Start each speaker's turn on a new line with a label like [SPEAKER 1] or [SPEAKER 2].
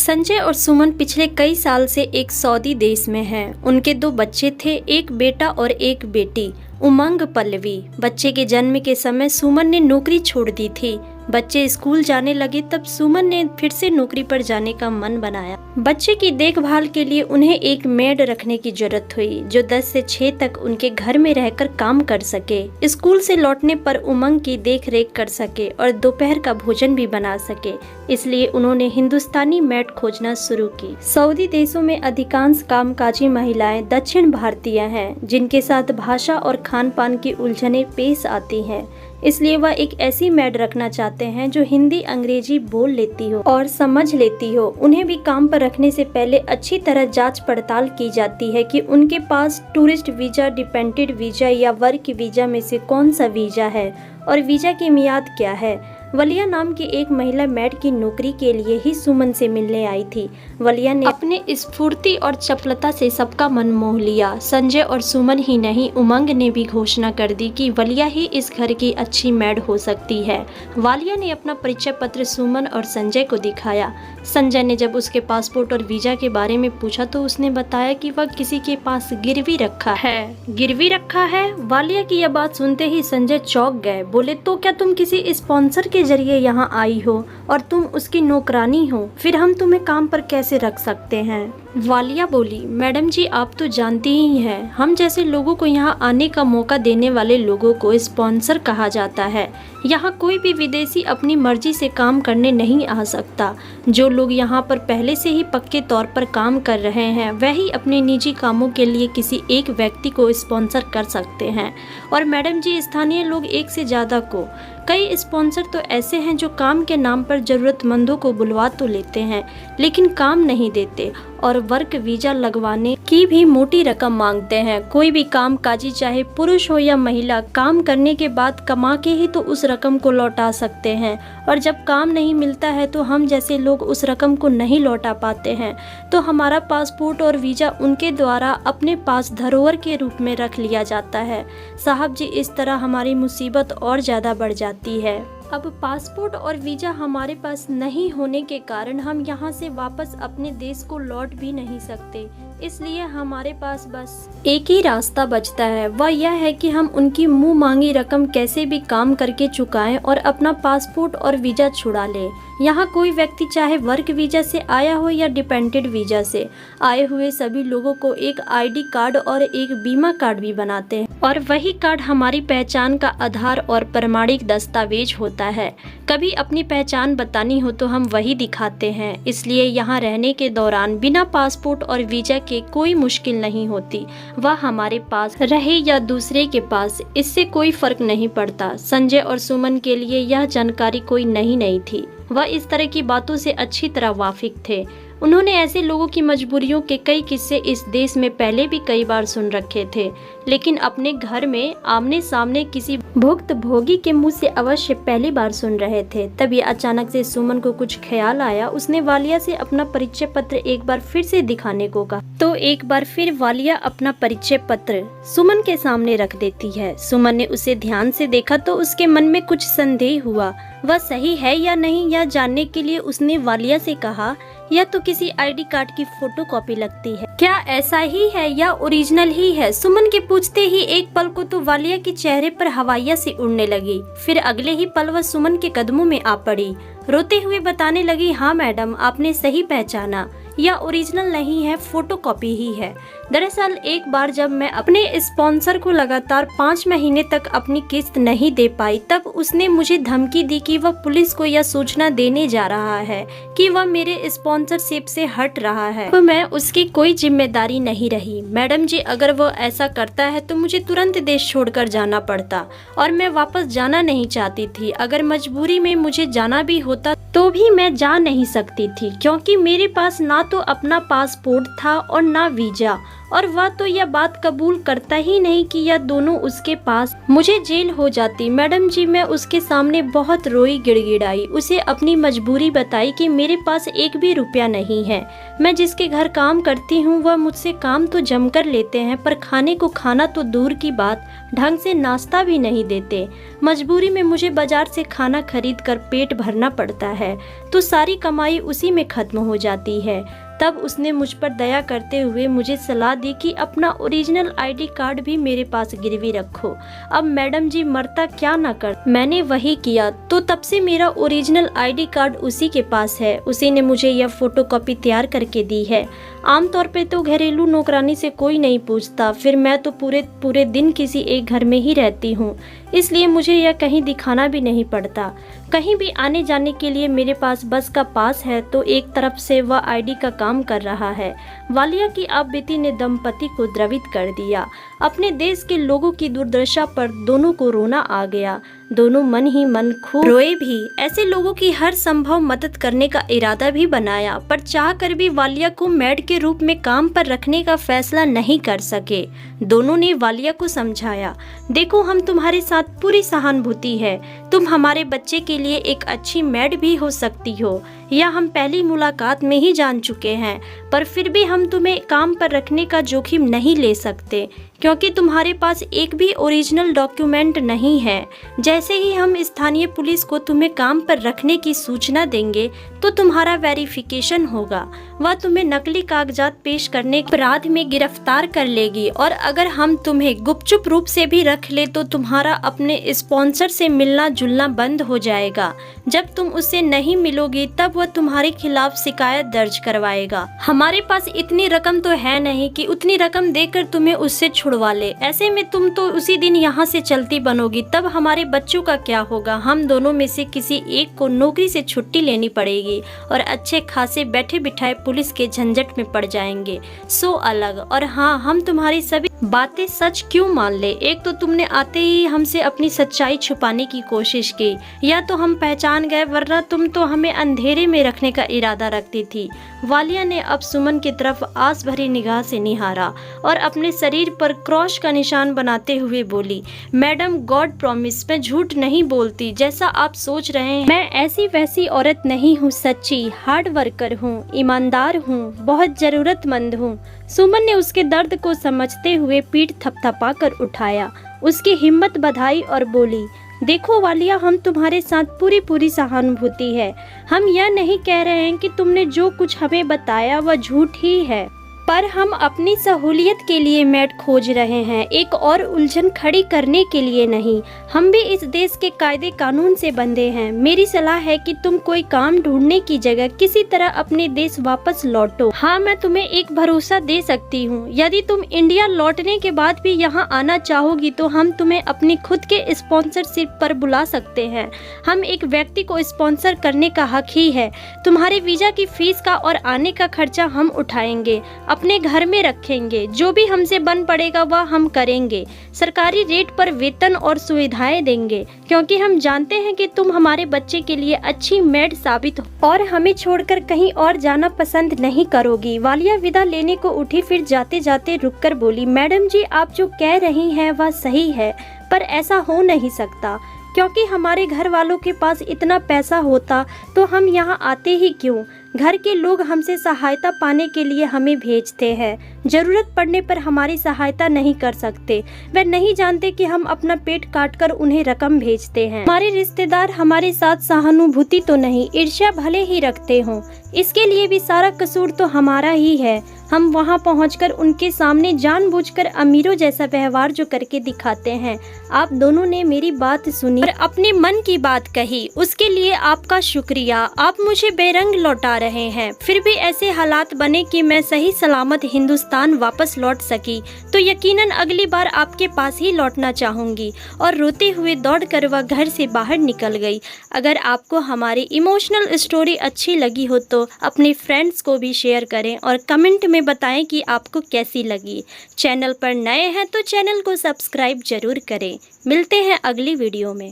[SPEAKER 1] संजय और सुमन पिछले कई साल से एक सऊदी देश में हैं। उनके 2 बच्चे थे, एक बेटा और एक बेटी, उमंग पल्लवी। बच्चे के जन्म के समय सुमन ने नौकरी छोड़ दी थी। बच्चे स्कूल जाने लगे तब सुमन ने फिर से नौकरी पर जाने का मन बनाया। बच्चे की देखभाल के लिए उन्हें एक मेड रखने की जरूरत हुई जो 10 से 6 तक उनके घर में रहकर काम कर सके, स्कूल से लौटने पर उमंग की देख रेख कर सके और दोपहर का भोजन भी बना सके। इसलिए उन्होंने हिंदुस्तानी मेड खोजना शुरू की। सऊदी देशों में अधिकांश कामकाजी महिलाएं दक्षिण भारतीय हैं, जिनके साथ भाषा और खान पान की उलझनें पेश आती हैं। इसलिए वह एक ऐसी मेड रखना चाहते हैं जो हिंदी अंग्रेजी बोल लेती हो और समझ लेती हो। उन्हें भी काम पर रखने से पहले अच्छी तरह जांच पड़ताल की जाती है कि उनके पास टूरिस्ट वीजा, डिपेंडेंट वीजा या वर्क वीजा में से कौन सा वीजा है और वीजा की मियाद क्या है। वलिया नाम की एक महिला मेड की नौकरी के लिए ही सुमन से मिलने आई थी। वलिया ने अपने स्फूर्ति और चपलता से सबका मन मोह लिया। संजय और सुमन ही नहीं, उमंग ने भी घोषणा कर दी कि वलिया ही इस घर की अच्छी मेड हो सकती है। वालिया ने अपना परिचय पत्र सुमन और संजय को दिखाया। संजय ने जब उसके पासपोर्ट और वीजा के बारे में पूछा तो उसने बताया कि वह किसी के पास गिरवी रखा है। गिरवी रखा है? वालिया की यह बात सुनते ही संजय चौंक गए। बोले, तो क्या तुम किसी स्पॉन्सर के जरिए यहाँ आई हो और तुम उसकी नौकरानी हो? फिर हम तुम्हें काम पर कैसे रख सकते हैं? वालिया बोली, मैडम जी आप तो जानती ही हैं, हम जैसे लोगों को यहाँ आने का मौका देने वाले लोगों को स्पॉन्सर कहा जाता है। यहाँ कोई भी विदेशी अपनी मर्जी से काम करने नहीं आ सकता। जो लोग यहाँ पर पहले से ही पक्के तौर पर काम कर रहे हैं वही अपने निजी कामों के लिए किसी एक व्यक्ति को स्पॉन्सर कर सकते हैं। और मैडम जी स्थानीय लोग एक से ज़्यादा को। कई स्पॉन्सर तो ऐसे हैं जो काम के नाम पर ज़रूरतमंदों को बुलवा तो लेते हैं लेकिन काम नहीं देते और वर्क वीजा लगवाने की भी मोटी रकम मांगते हैं। कोई भी काम काजी चाहे पुरुष हो या महिला, काम करने के बाद कमा के ही तो उस रकम को लौटा सकते हैं और जब काम नहीं मिलता है तो हम जैसे लोग उस रकम को नहीं लौटा पाते हैं तो हमारा पासपोर्ट और वीजा उनके द्वारा अपने पास धरोहर के रूप में रख लिया जाता है। साहब जी, इस तरह हमारी मुसीबत और ज़्यादा बढ़ जाती है। अब पासपोर्ट और वीजा हमारे पास नहीं होने के कारण हम यहाँ से वापस अपने देश को लौट भी नहीं सकते। इसलिए हमारे पास बस एक ही रास्ता बचता है, वह यह है कि हम उनकी मुंह मांगी रकम कैसे भी काम करके चुकाएं और अपना पासपोर्ट और वीजा छुड़ा लें। यहाँ कोई व्यक्ति चाहे वर्क वीजा से आया हो या डिपेंडेंट वीजा से आए हुए सभी लोगों को एक आईडी कार्ड और एक बीमा कार्ड भी बनाते हैं और वही कार्ड हमारी पहचान का आधार और प्रमाणिक दस्तावेज होता है। कभी अपनी पहचान बतानी हो तो हम वही दिखाते हैं। इसलिए यहाँ रहने के दौरान बिना पासपोर्ट और वीजा के कोई मुश्किल नहीं होती। वह हमारे पास रहे या दूसरे के पास, इससे कोई फर्क नहीं पड़ता। संजय और सुमन के लिए यह जानकारी कोई नई नहीं थी। वह इस तरह की बातों से अच्छी तरह वाकिफ थे। उन्होंने ऐसे लोगों की मजबूरियों के कई किस्से इस देश में पहले भी कई बार सुन रखे थे, लेकिन अपने घर में आमने सामने किसी भुक्तभोगी के मुंह से अवश्य पहली बार सुन रहे थे। तभी अचानक से सुमन को कुछ ख्याल आया। उसने वालिया से अपना परिचय पत्र एक बार फिर से दिखाने को कहा तो एक बार फिर वालिया अपना परिचय पत्र सुमन के सामने रख देती है। सुमन ने उसे ध्यान से देखा तो उसके मन में कुछ संदेह हुआ। वह सही है या नहीं यह जानने के लिए उसने वालिया से कहा, यह तो किसी आईडी कार्ड की फोटोकॉपी लगती है, क्या ऐसा ही है या ओरिजिनल ही है? सुमन के पूछते ही एक पल को तो वालिया के चेहरे पर हवाइयाँ सी उड़ने लगी। फिर अगले ही पल वह सुमन के कदमों में आ पड़ी। रोते हुए बताने लगी, हाँ मैडम, आपने सही पहचाना, यह ओरिजिनल नहीं है, फोटोकॉपी ही है। दरअसल एक बार जब मैं अपने स्पॉन्सर को लगातार 5 महीने तक अपनी किस्त नहीं दे पाई तब उसने मुझे धमकी दी कि वह पुलिस को यह सूचना देने जा रहा है कि वह मेरे स्पॉन्सरशिप से हट रहा है। तो मैं उसकी कोई जिम्मेदारी नहीं रही। मैडम जी, अगर वो ऐसा करता है तो मुझे तुरंत देश छोड़कर जाना पड़ता और मैं वापस जाना नहीं चाहती थी। अगर मजबूरी में मुझे जाना भी होता तो भी मैं जा नहीं सकती थी क्योंकि मेरे पास ना तो अपना पासपोर्ट था और ना वीजा और वह तो यह बात कबूल करता ही नहीं कि यह दोनों उसके पास। मुझे जेल हो जाती। मैडम जी, मैं उसके सामने बहुत रोई, गिड़गिड़ाई, उसे अपनी मजबूरी बताई कि मेरे पास एक भी रुपया नहीं है। मैं जिसके घर काम करती हूँ वह मुझसे काम तो जमकर लेते हैं, पर खाने को खाना तो दूर की बात, ढंग से नाश्ता भी नहीं देते। मजबूरी में मुझे बाजार से खाना खरीद कर पेट भरना पड़ता है, तो सारी कमाई उसी में खत्म हो जाती है। तब उसने मुझ पर दया करते हुए मुझे सलाह दी कि अपना ओरिजिनल आईडी कार्ड भी मेरे पास गिरवी रखो। अब मैडम जी मरता क्या ना कर, मैंने वही किया। तो तब से मेरा ओरिजिनल आईडी कार्ड उसी के पास है। उसी ने मुझे यह फोटोकॉपी तैयार करके दी है। आमतौर पे तो घरेलू नौकरानी से कोई नहीं पूछता, फिर मैं तो पूरे दिन किसी एक घर में ही रहती हूँ, इसलिए मुझे यह कहीं दिखाना भी नहीं पड़ता। कहीं भी आने जाने के लिए मेरे पास बस का पास है, तो एक तरफ से वह आईडी का काम कर रहा है। वालिया की आपबीती ने दंपति को द्रवित कर दिया। अपने देश के लोगों की दुर्दशा पर दोनों को रोना आ गया। दोनों मन ही मन खूब रोए भी। ऐसे लोगों की हर संभव मदद करने का इरादा भी बनाया, पर चाह कर भी वालिया को मेड के रूप में काम पर रखने का फैसला नहीं कर सके। दोनों ने वालिया को समझाया, देखो हम तुम्हारे साथ पूरी सहानुभूति है, तुम हमारे बच्चे के लिए एक अच्छी मेड भी हो सकती हो, यह हम पहली मुलाकात में ही जान चुके हैं, पर फिर भी हम तुम्हें काम पर रखने का जोखिम नहीं ले सकते, क्योंकि तुम्हारे पास एक भी ओरिजिनल डॉक्यूमेंट नहीं है। जैसे ही हम स्थानीय पुलिस को तुम्हें काम पर रखने की सूचना देंगे, तो तुम्हारा वेरिफिकेशन होगा, वह तुम्हें नकली कागजात पेश करने के अपराध में गिरफ्तार कर लेगी, और अगर हम तुम्हें गुपचुप रूप से भी रख ले तो तुम्हारा अपने स्पॉन्सर से मिलना जुलना बंद हो जाएगा। जब तुम उससे नहीं मिलोगी तब वह तुम्हारे खिलाफ शिकायत दर्ज करवाएगा। हमारे पास इतनी रकम तो है नहीं कि उतनी रकम देकर तुम्हें उससे छुड़वा ले। ऐसे में तुम तो उसी दिन यहाँ से चलती बनोगी, तब हमारे बच्चों का क्या होगा? हम दोनों में से किसी एक को नौकरी से छुट्टी लेनी पड़ेगी और अच्छे खासे बैठे बिठाए पुलिस के झंझट में पड़ जाएंगे। सो अलग। और हाँ, हम तुम्हारी सभी बातें सच क्यों मान ले? एक तो तुमने आते ही हमसे अपनी सच्चाई छुपाने की कोशिश की, या तो हम पहचान गए, वरना तुम तो हमें अंधेरे में रखने का इरादा रखती थी। वालिया ने अब सुमन की तरफ आस भरी निगाह से निहारा और अपने शरीर पर क्रॉस का निशान बनाते हुए बोली, मैडम गॉड प्रॉमिस, मैं झूठ नहीं बोलती जैसा आप सोच रहे हैं। मैं ऐसी वैसी औरत नहीं हूँ, सच्ची हार्ड वर्कर हूँ, ईमानदार हूँ, बहुत जरूरतमंद हूँ। सुमन ने उसके दर्द को समझते हुए पीठ थपथपा कर उठाया, उसकी हिम्मत बधाई और बोली, देखो वालिया, हम तुम्हारे साथ पूरी सहानुभूति है। हम यह नहीं कह रहे हैं कि तुमने जो कुछ हमें बताया वह झूठ ही है, पर हम अपनी सहूलियत के लिए मेड खोज रहे हैं, एक और उलझन खड़ी करने के लिए नहीं। हम भी इस देश के कायदे कानून से बंधे हैं। मेरी सलाह है कि तुम कोई काम ढूंढने की जगह किसी तरह अपने देश वापस लौटो। हाँ, मैं तुम्हें एक भरोसा दे सकती हूँ, यदि तुम इंडिया लौटने के बाद भी यहाँ आना चाहोगी तो हम तुम्हें अपनी खुद के स्पॉन्सरशिप पर बुला सकते हैं। हम एक व्यक्ति को स्पॉन्सर करने का हक ही है। तुम्हारे वीजा की फीस का और आने का खर्चा हम उठाएंगे, अपने घर में रखेंगे। जो भी हमसे बन पड़ेगा वह हम करेंगे। सरकारी रेट पर वेतन और सुविधाएं देंगे, क्योंकि हम जानते हैं कि तुम हमारे बच्चे के लिए अच्छी मेड साबित हो और हमें छोड़कर कहीं और जाना पसंद नहीं करोगी। वालिया विदा लेने को उठी, फिर जाते जाते रुककर बोली, मैडम जी, आप जो कह रही हैं वह सही है, पर ऐसा हो नहीं सकता, क्योंकि हमारे घर वालों के पास इतना पैसा होता तो हम यहाँ आते ही क्यों? घर के लोग हमसे सहायता पाने के लिए हमें भेजते हैं, जरूरत पड़ने पर हमारी सहायता नहीं कर सकते। वे नहीं जानते कि हम अपना पेट काटकर उन्हें रकम भेजते हैं। हमारे रिश्तेदार हमारे साथ सहानुभूति तो नहीं, ईर्ष्या भले ही रखते हों, इसके लिए भी सारा कसूर तो हमारा ही है। हम वहां पहुंचकर उनके सामने जानबूझकर अमीरों जैसा व्यवहार जो करके दिखाते हैं। आप दोनों ने मेरी बात सुनी और अपने मन की बात कही, उसके लिए आपका शुक्रिया। आप मुझे बेरंग लौटा रहे हैं, फिर भी ऐसे हालात बने कि मैं सही सलामत हिंदुस्तान वापस लौट सकी तो यकीनन अगली बार आपके पास ही लौटना चाहूँगी। और रोते हुए दौड़कर वह घर से बाहर निकल गई। अगर आपको हमारी इमोशनल स्टोरी अच्छी लगी हो तो अपने फ्रेंड्स को भी शेयर करें और कमेंट में बताएं कि आपको कैसी लगी। चैनल पर नए हैं तो चैनल को सब्सक्राइब जरूर करें। मिलते हैं अगली वीडियो में।